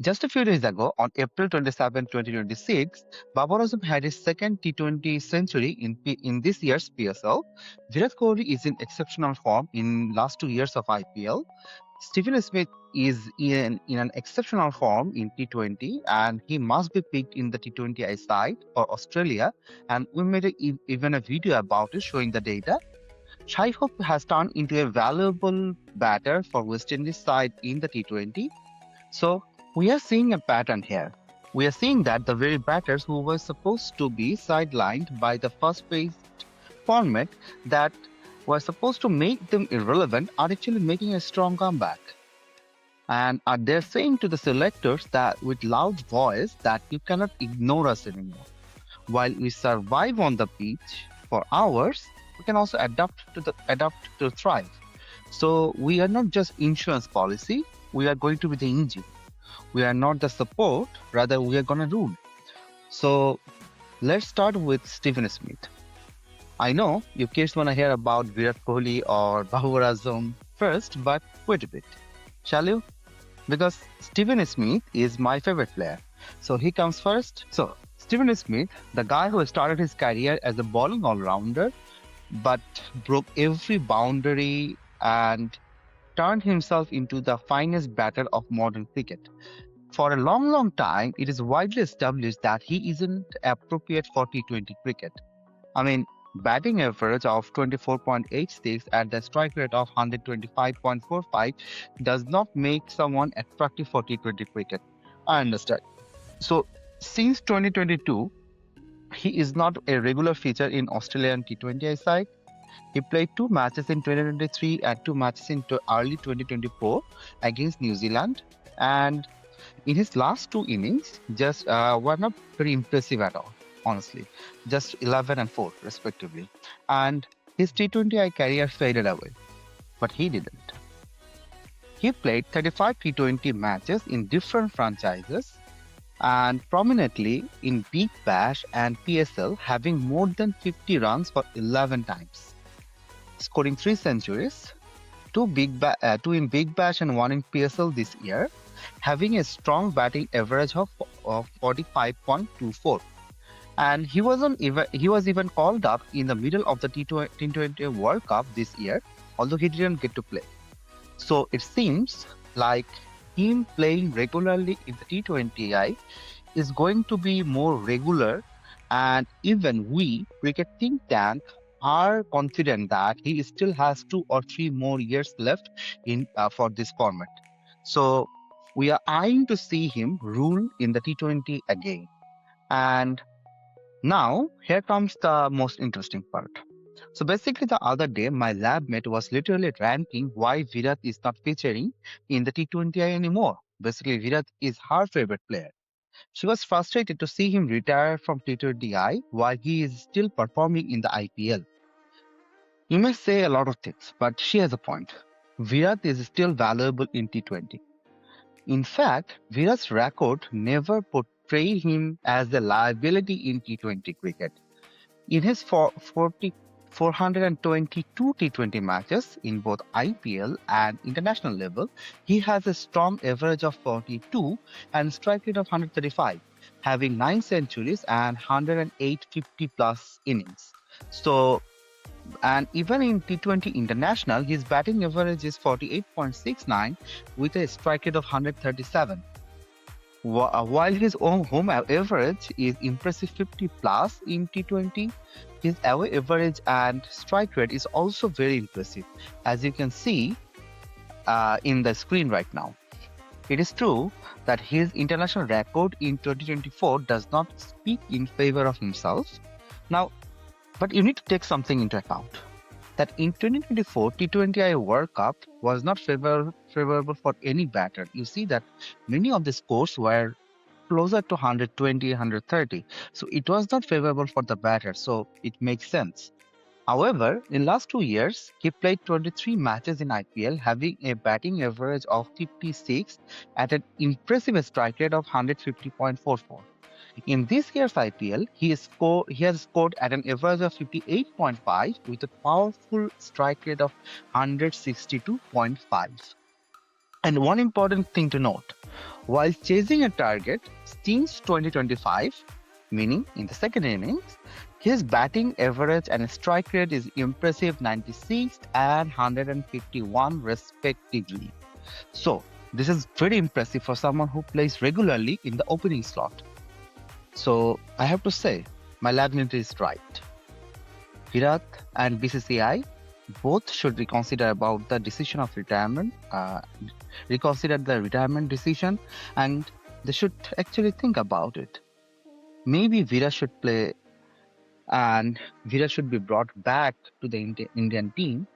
Just a few days ago, on April 27, 2026, Babar Azam had his second T20 century in this year's PSL. Virat Kohli is in exceptional form in last 2 years of IPL. Stephen Smith is in an exceptional form in T20, and he must be picked in the T20I side for Australia. And we made even a video about it showing the data. Shai Hope has turned into a valuable batter for West Indies side in the T20. So we are seeing a pattern here. We are seeing that the very batters who were supposed to be sidelined by the first phase format that were supposed to make them irrelevant are actually making a strong comeback. And are they saying to the selectors that with loud voice that you cannot ignore us anymore. While we survive on the pitch for hours, we can also adapt to thrive. So we are not just insurance policy, we are going to be the engine. We are not the support, rather we are gonna rule. So let's start with Stephen Smith. I know you kids wanna hear about Virat Kohli or Babar Azam first, but wait a bit. Shall you? Because Stephen Smith is my favorite player. So he comes first. So Stephen Smith, the guy who started his career as a bowling all-rounder, but broke every boundary and turned himself into the finest batter of modern cricket. For a long, long time, it is widely established that he isn't appropriate for T20 cricket. I mean, batting average of 24.86 at the strike rate of 125.45 does not make someone attractive for T20 cricket. I understand. So, since 2022, he is not a regular feature in Australian T20 side. He played 2 matches in 2023 and 2 matches in early 2024 against New Zealand. And in his last 2 innings, just were not very impressive at all, honestly. Just 11 and 4, respectively. And his T20I career faded away. But he didn't. He played 35 T20 matches in different franchises and prominently in Big Bash and PSL, having more than 50 runs for 11 times, scoring 3 centuries, two in Big Bash and 1 in PSL this year, having a strong batting average of 45.24. And he was even called up in the middle of the T20 World Cup this year, although he didn't get to play. So it seems like him playing regularly in the T20I is going to be more regular, and even we, Cricket Think Tank, are confident that he still has 2 or 3 more years left in for this format. So we are eyeing to see him rule in the T20 again. And now here comes the most interesting part. So basically, the other day, my lab mate was literally ranting why Virat is not featuring in the T20I anymore. Basically, Virat is her favorite player. She was frustrated to see him retire from T20I while he is still performing in the IPL. You may say a lot of things, but she has a point. Virat is still valuable in T20. In fact, Virat's record never portrayed him as a liability in T20 cricket. In his 422 T20 matches in both IPL and international level, he has a strong average of 42 and strike rate of 135, having 9 centuries and 108 50-plus innings. So, and even in T20 International, his batting average is 48.69 with a strike rate of 137. While his own home average is impressive 50 plus in T20, his away average and strike rate is also very impressive, as you can see in the screen right now. It is true that his international record in 2024 does not speak in favor of himself. Now, but you need to take something into account. That in 2024 T20I World Cup was not favorable for any batter. You see that many of the scores were closer to 120, 130. So it was not favorable for the batter. So it makes sense. However, in last 2 years, he played 23 matches in IPL, having a batting average of 56 at an impressive strike rate of 150.44. In this year's IPL, he has scored at an average of 58.5 with a powerful strike rate of 162.5. And one important thing to note, while chasing a target since 2025, meaning in the second innings, his batting average and strike rate is impressive 96 and 151 respectively. So, this is very impressive for someone who plays regularly in the opening slot. So, I have to say, my Lagnant is right. Virat and BCCI both should reconsider about the decision of retirement, reconsider the retirement decision, and they should actually think about it. Maybe Virat should play and Virat should be brought back to the Indian team,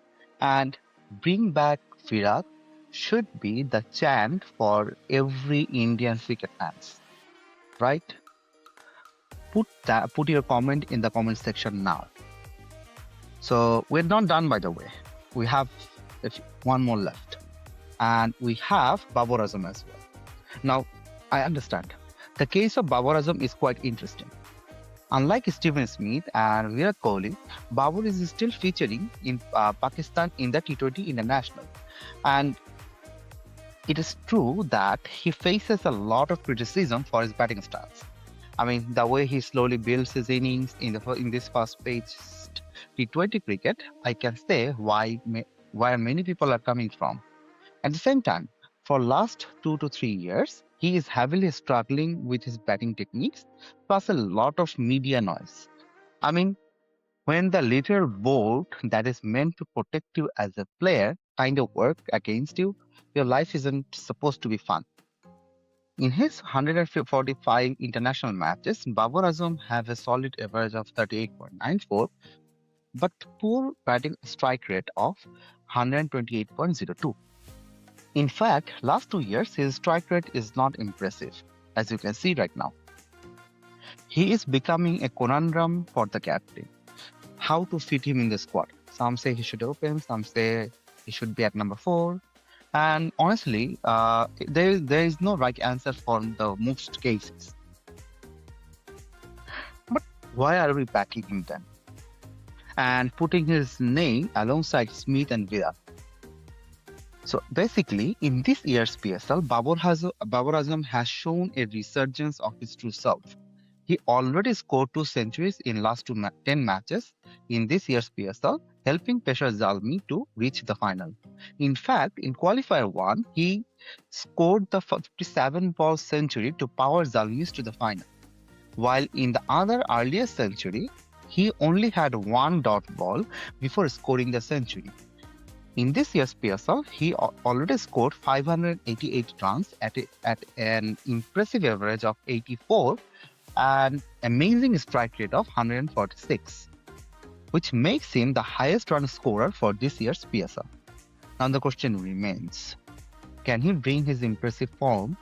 and bring back Virat should be the chant for every Indian cricket fans, right? Put your comment in the comment section now. So we're not done, by the way. We have one more left, and we have Babar Azam as well. Now, I understand. The case of Babar Azam is quite interesting. Unlike Steven Smith and Virat Kohli, Babar is still featuring in Pakistan in the T20 International. And it is true that he faces a lot of criticism for his batting styles. I mean, the way he slowly builds his innings in this fast-paced T20 cricket, I can say where many people are coming from. At the same time, for last 2 to 3 years, he is heavily struggling with his batting techniques, plus a lot of media noise. I mean, when the little board that is meant to protect you as a player kind of work against you, your life isn't supposed to be fun. In his 145 international matches, Babar Azam have a solid average of 38.94, but poor batting strike rate of 128.02. In fact, last 2 years, his strike rate is not impressive, as you can see right now. He is becoming a conundrum for the captain. How to fit him in the squad? Some say he should open, some say he should be at number 4. And honestly, there is no right answer for the most cases. But why are we backing him then? And putting his name alongside Smith and Virat. So basically, in this year's PSL, Babar Azam has shown a resurgence of his true self. He already scored 2 centuries in last 10 matches in this year's PSL, helping Peshwar Zalmi to reach the final. In fact, in Qualifier 1, he scored the 57-ball century to power Zalmis to the final. While in the other earlier century, he only had 1 dot ball before scoring the century. In this year's PSL, he already scored 588 runs at an impressive average of 84 and amazing strike rate of 146, which makes him the highest run scorer for this year's PSL. Now the question remains, can he bring his impressive form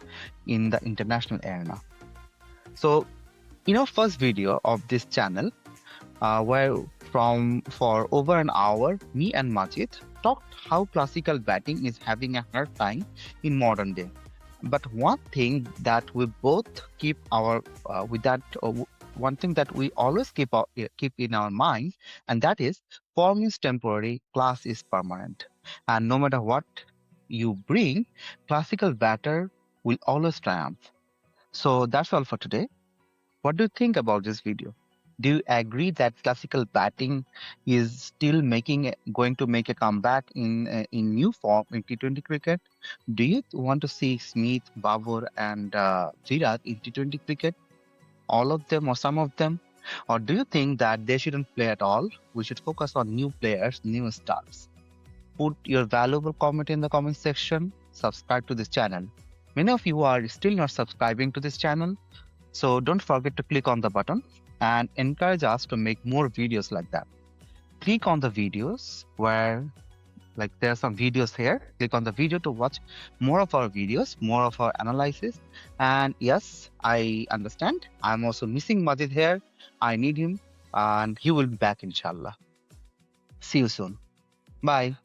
in the international arena? So, in our first video of this channel, where for over an hour, me and Majid talked how classical batting is having a hard time in modern day. But one thing that we both keep one thing that we always keep in our minds, and that is form is temporary, class is permanent. And no matter what you bring, classical batter will always triumph. So that's all for today. What do you think about this video? Do you agree that classical batting is still going to make a comeback in new form in T20 cricket? Do you want to see Smith, Babar, and Virat in T20 cricket? All of them or some of them? Or do you think that they shouldn't play at all? We should focus on new players, new stars. Put your valuable comment in the comment section. Subscribe to this channel. Many of you are still not subscribing to this channel, so don't forget to click on the button and encourage us to make more videos like that. Click on the videos where, there are some videos here. Click on the video to watch more of our videos, more of our analysis. And yes, I understand. I'm also missing Majid here. I need him, and he will be back inshallah. See you soon. Bye.